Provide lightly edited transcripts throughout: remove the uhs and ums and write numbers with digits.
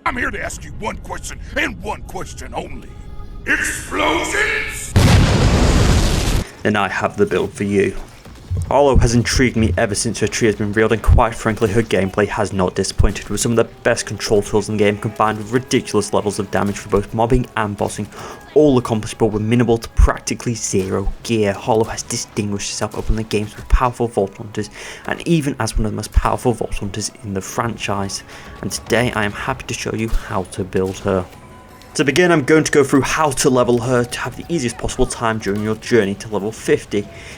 I'm here to ask you one question and one question only. Explosions? Then I have the build for you. Harlowe has intrigued me ever since her tree has been revealed, and quite frankly her gameplay has not disappointed, with some of the best control tools in the game combined with ridiculous levels of damage for both mobbing and bossing, all accomplishable with minimal to practically zero gear. Harlowe has distinguished herself up in the games with powerful vault hunters, and even as one of the most powerful vault hunters in the franchise, and today I am happy to show you how to build her. To begin, I'm going to go through how to level her to have the easiest possible time during your journey to level 50.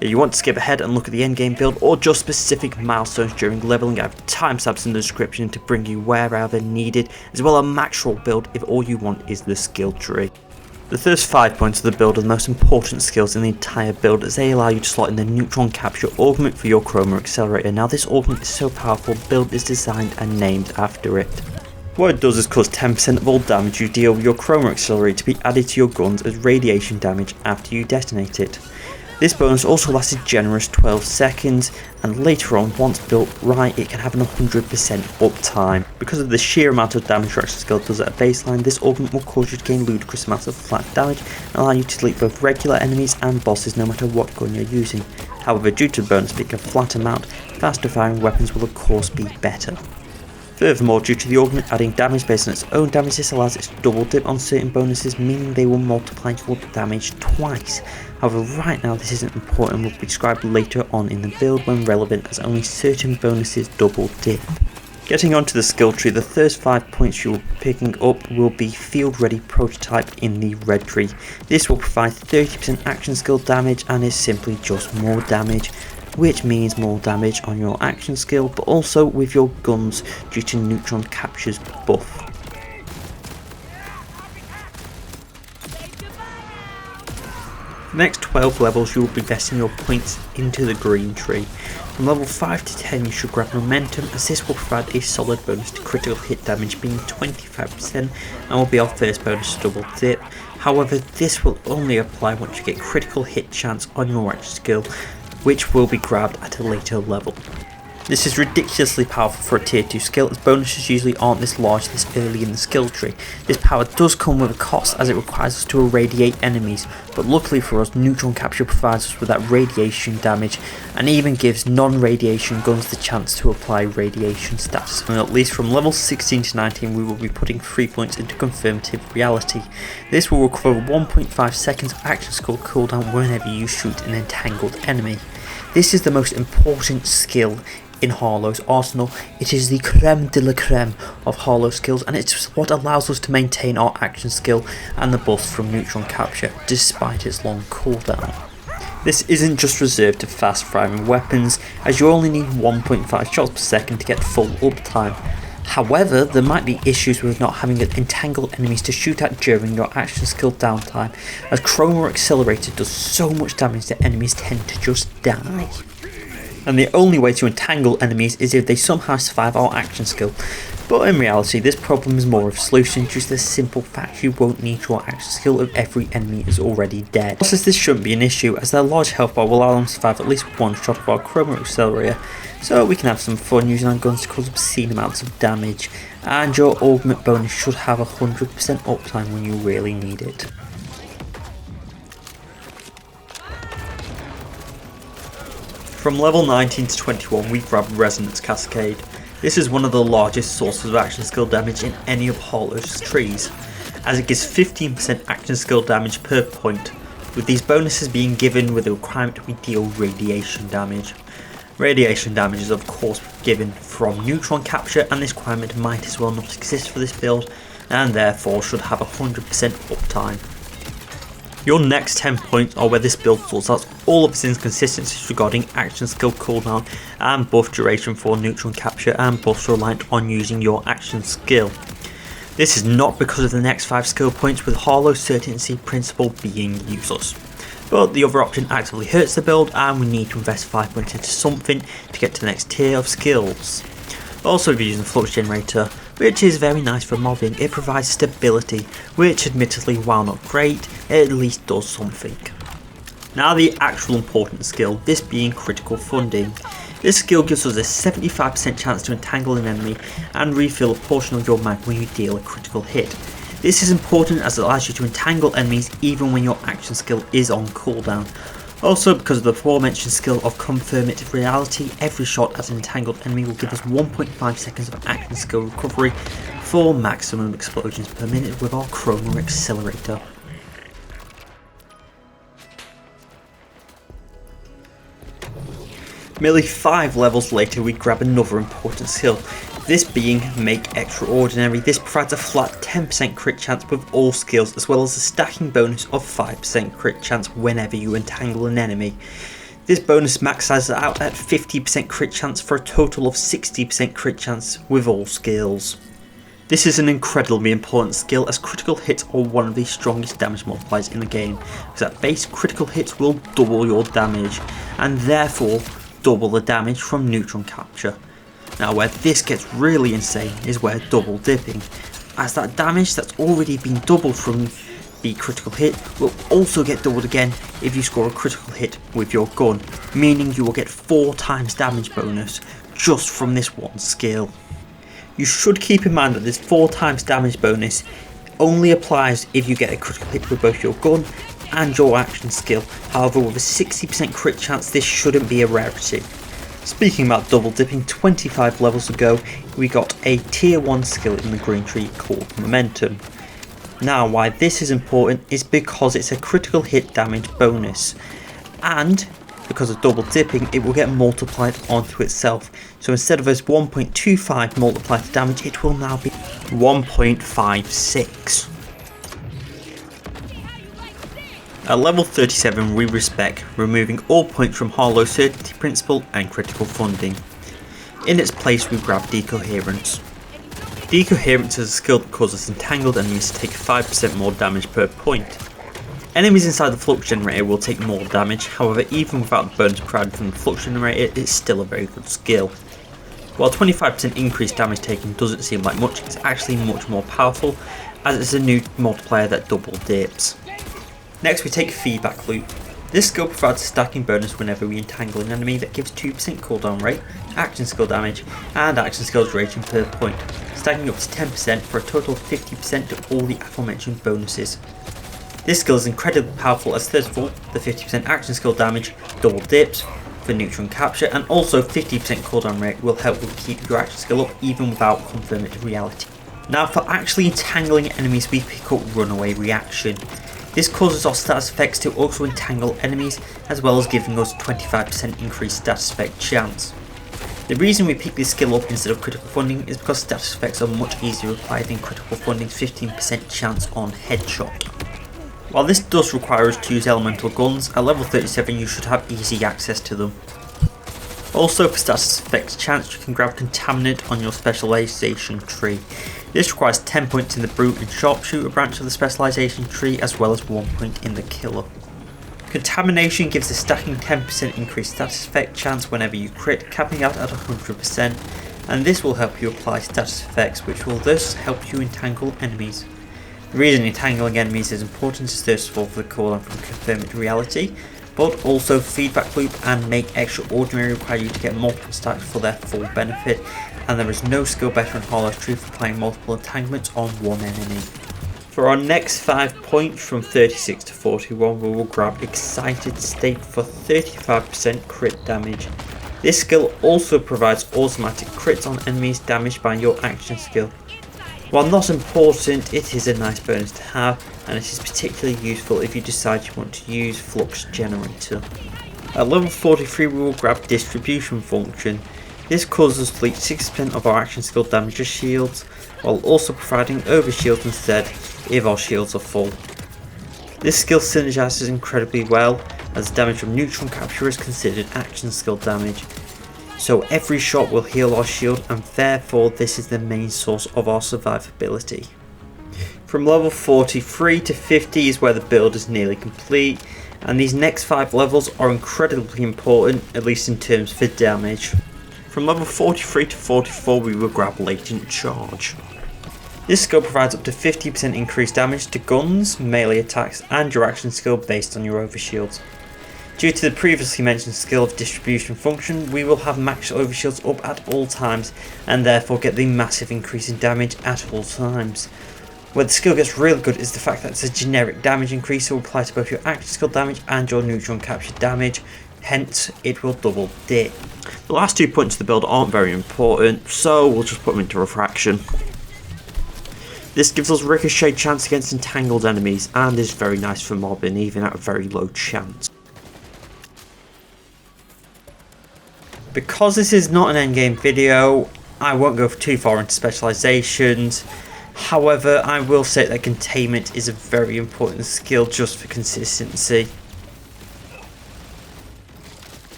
If you want to skip ahead and look at the endgame build or just specific milestones during leveling, I have timestamps in the description to bring you wherever needed, as well as a max roll build if all you want is the skill tree. The first 5 points of the build are the most important skills in the entire build, as they allow you to slot in the neutron capture augment for your chroma accelerator. Now this augment is so powerful, the build is designed and named after it. What it does is cause 10% of all damage you deal with your chroma accelerator to be added to your guns as radiation damage after you detonate it. This bonus also lasts a generous 12 seconds, and later on, once built right, it can have an 100% uptime. Because of the sheer amount of damage your action skill does at a baseline, this augment will cause you to gain ludicrous amounts of flat damage and allow you to delete both regular enemies and bosses no matter what gun you're using. However, due to the bonus being a flat amount, faster firing weapons will of course be better. Furthermore, due to the augment adding damage based on its own damage, this allows it to double dip on certain bonuses, meaning they will multiply your damage twice. However, right now this isn't important and will be described later on in the build when relevant, as only certain bonuses double dip. Getting onto the skill tree, the first 5 points you will be picking up will be Field Ready Prototype in the red tree. This will provide 30% action skill damage and is simply just more damage, which means more damage on your action skill, but also with your guns due to neutron capture's buff. For the next 12 levels you will be investing your points into the green tree. From level 5 to 10 you should grab momentum, as this will provide a solid bonus to critical hit damage being 25% and will be our first bonus to double dip. However, this will only apply once you get critical hit chance on your action skill, which will be grabbed at a later level. This is ridiculously powerful for a tier 2 skill, as bonuses usually aren't this large this early in the skill tree. This power does come with a cost, as it requires us to irradiate enemies, but luckily for us, neutron capture provides us with that radiation damage and even gives non-radiation guns the chance to apply radiation stats. And at least from level 16 to 19 we will be putting 3 points into confirmative reality. This will recover 1.5 seconds of action skill cooldown whenever you shoot an entangled enemy. This is the most important skill in Harlowe's arsenal. It is the creme de la creme of Harlowe skills, and it's what allows us to maintain our action skill and the buffs from neutron capture despite its long cooldown. This isn't just reserved to fast firing weapons, as you only need 1.5 shots per second to get full uptime. However, there might be issues with not having entangled enemies to shoot at during your action skill downtime, as Chroma Accelerator does so much damage that enemies tend to just die. And the only way to entangle enemies is if they somehow survive our action skill, but in reality this problem is more of a solution due to the simple fact you won't need your action skill if every enemy is already dead. Also, this shouldn't be an issue, as their large health bar will allow them to survive at least one shot of our Chroma Accelerator, so we can have some fun using our guns to cause obscene amounts of damage, and your augment bonus should have 100% uptime when you really need it. From level 19 to 21 we grab Resonance Cascade. This is one of the largest sources of action skill damage in any of Harlowe's trees, as it gives 15% action skill damage per point, with these bonuses being given with the requirement to deal radiation damage. Radiation damage is of course given from neutron capture, and this requirement might as well not exist for this build, and therefore should have 100% uptime. Your next 10 points are where this build sorts out all of its inconsistencies regarding action skill cooldown and buff duration for neutron capture and buffs reliant on using your action skill. This is not because of the next 5 skill points, with Harlowe's certainty principle being useless, but the other option actively hurts the build and we need to invest 5 points into something to get to the next tier of skills. Also, if you're using Flux Generator, which is very nice for mobbing, it provides stability, which admittedly, while not great, it at least does something. Now the actual important skill, this being critical funding. This skill gives us a 75% chance to entangle an enemy and refill a portion of your mag when you deal a critical hit. This is important as it allows you to entangle enemies even when your action skill is on cooldown. Also, because of the aforementioned skill of Confirmative Reality, every shot at an entangled enemy will give us 1.5 seconds of action skill recovery for maximum explosions per minute with our Chroma Accelerator. Merely 5 levels later we grab another important skill, this being Make Extraordinary. This provides a flat 10% crit chance with all skills as well as a stacking bonus of 5% crit chance whenever you entangle an enemy. This bonus maxes out at 50% crit chance for a total of 60% crit chance with all skills. This is an incredibly important skill as critical hits are one of the strongest damage multipliers in the game, because at base critical hits will double your damage and therefore double the damage from neutron capture. Now where this gets really insane is where double dipping, as that damage that's already been doubled from the critical hit will also get doubled again if you score a critical hit with your gun, meaning you will get 4 times damage bonus just from this one skill. You should keep in mind that this 4 times damage bonus only applies if you get a critical hit with both your gun and your action skill. However, with a 60% crit chance this shouldn't be a rarity. Speaking about double dipping, 25 levels ago we got a tier 1 skill in the green tree called Momentum. Now why this is important is because it's a critical hit damage bonus, and because of double dipping it will get multiplied onto itself, so instead of as 1.25 multiplied to damage it will now be 1.56. At level 37 we respec, removing all points from Harlowe's Certainty Principle and Critical Funding. In its place we grab Decoherence. Decoherence is a skill that causes entangled enemies to take 5% more damage per point. Enemies inside the Flux Generator will take more damage, however even without the bonus provided from the Flux Generator it's still a very good skill. While 25% increased damage taken doesn't seem like much, it's actually much more powerful as it's a new multiplier that double dips. Next we take Feedback Loop. This skill provides a stacking bonus whenever we entangle an enemy that gives 2% cooldown rate, action skill damage, and action skill duration per point, stacking up to 10% for a total of 50% to all the aforementioned bonuses. This skill is incredibly powerful as first of all, the 50% action skill damage double dips for neutron capture, and also 50% cooldown rate will help you keep your action skill up even without Confirmative Reality. Now for actually entangling enemies we pick up Runaway Reaction. This causes our status effects to also entangle enemies, as well as giving us 25% increased status effect chance. The reason we pick this skill up instead of Critical Funding is because status effects are much easier to apply than Critical Funding's 15% chance on headshot. While this does require us to use elemental guns, at level 37 you should have easy access to them. Also for status effects chance you can grab Contaminant on your Specialization tree. This requires 10 points in the Brute and Sharpshooter branch of the Specialization tree as well as 1 point in the Killer. Contamination gives a stacking 10% increased status effect chance whenever you crit, capping out at 100%, and this will help you apply status effects which will thus help you entangle enemies. The reason entangling enemies is important is first of all for the cooldown from Confirmative Reality, but also Feedback Loop and Make Extraordinary require you to get multiple stacks for their full benefit, and there is no skill better in Harlowe's Tree for applying multiple entanglements on one enemy. For our next 5 points from 36 to 41 we will grab Excited State for 35% crit damage. This skill also provides automatic crits on enemies damaged by your action skill. While not important, it is a nice bonus to have, and it is particularly useful if you decide you want to use Flux Generator. At level 43 we will grab Distribution Function. This causes us to leak 6% of our action skill damage as shields, while also providing overshields instead if our shields are full. This skill synergizes incredibly well, as damage from neutron capture is considered action skill damage. So every shot will heal our shield, and therefore this is the main source of our survivability. From level 43 to 50 is where the build is nearly complete, and these next 5 levels are incredibly important, at least in terms for damage. From level 43 to 44 we will grab Latent Charge. This skill provides up to 50% increased damage to guns, melee attacks and your action skill based on your overshields. Due to the previously mentioned skill of distribution function, we will have max overshields up at all times and therefore get the massive increase in damage at all times. Where the skill gets real good is the fact that it's a generic damage increase that will apply to both your action skill damage and your neutron capture damage, hence it will double dip. The last 2 points of the build aren't very important, so we'll just put them into refraction. This gives us ricochet chance against entangled enemies and is very nice for mobbing even at a very low chance. Because this is not an endgame video, I won't go too far into specializations. However, I will say that containment is a very important skill just for consistency.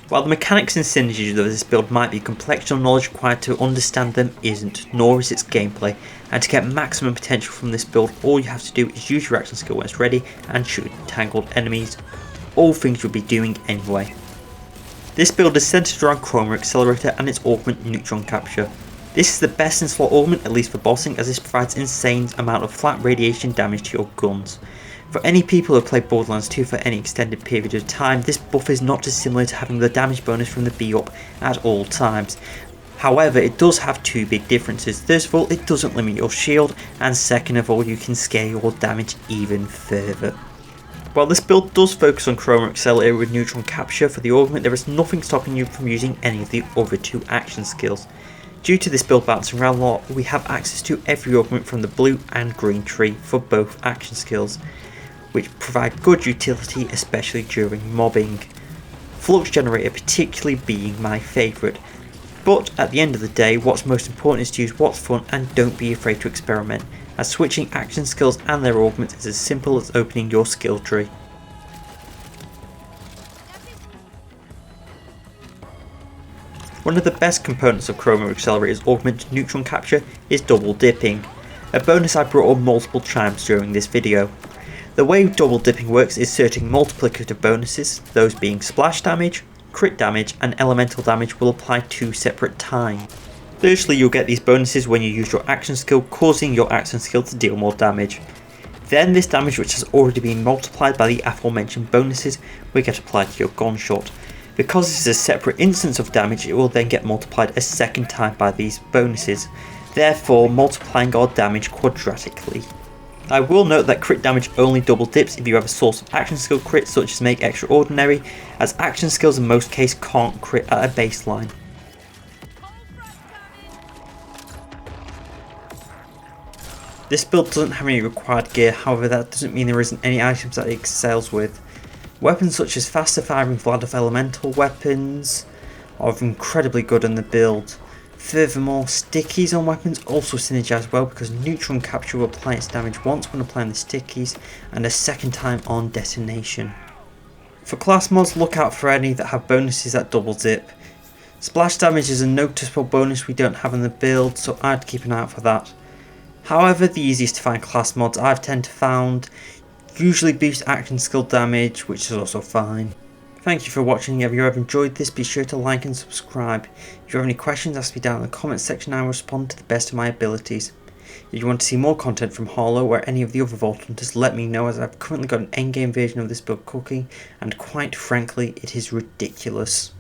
While the mechanics and synergies of this build might be complex, your knowledge required to understand them isn't, nor is its gameplay, and to get maximum potential from this build, all you have to do is use your action skill when it's ready and shoot entangled enemies, all things you'll be doing anyway. This build is centered around Chroma Accelerator and its augment Neutron Capture. This is the best in slot augment, at least for bossing, as this provides insane amount of flat radiation damage to your guns. For any people who have played Borderlands 2 for any extended period of time, this buff is not dissimilar to having the damage bonus from the B-Up at all times. However, it does have 2 big differences. First of all, it doesn't limit your shield, and second of all, you can scale your damage even further. While this build does focus on Chroma Accelerator with Neutron Capture for the augment, there is nothing stopping you from using any of the other 2 action skills. Due to this build bouncing around a lot, we have access to every augment from the blue and green tree for both action skills, which provide good utility especially during mobbing. Flux Generator particularly being my favourite. But at the end of the day, what's most important is to use what's fun and don't be afraid to experiment, as switching action skills and their augments is as simple as opening your skill tree. One of the best components of Chroma Accelerator's augment Neutron Capture is double dipping, a bonus I brought up multiple times during this video. The way double dipping works is certain multiplicative bonuses, those being splash damage, crit damage and elemental damage will apply 2 separate times. Firstly, you'll get these bonuses when you use your action skill, causing your action skill to deal more damage. Then this damage, which has already been multiplied by the aforementioned bonuses, will get applied to your gunshot. Because this is a separate instance of damage, it will then get multiplied a second time by these bonuses, therefore multiplying our damage quadratically. I will note that crit damage only double dips if you have a source of action skill crit such as Make Extraordinary, as action skills in most cases can't crit at a baseline. This build doesn't have any required gear, however that doesn't mean there isn't any items that it excels with. Weapons such as faster firing Vlad elemental weapons are incredibly good in the build. Furthermore, stickies on weapons also synergize well because Neutron Capture will apply its damage once when applying the stickies and a second time on detonation. For class mods, look out for any that have bonuses that double dip. Splash damage is a noticeable bonus we don't have in the build, so I'd keep an eye out for that. However, the easiest to find class mods I've tend to found usually boost action skill damage, which is also fine. Thank you for watching. If you have enjoyed this, be sure to like and subscribe. If you have any questions, ask me down in the comments section and I will respond to the best of my abilities. If you want to see more content from Harlowe or any of the other Vault Hunters, let me know, as I've currently got an endgame version of this build cooking, and quite frankly, it is ridiculous.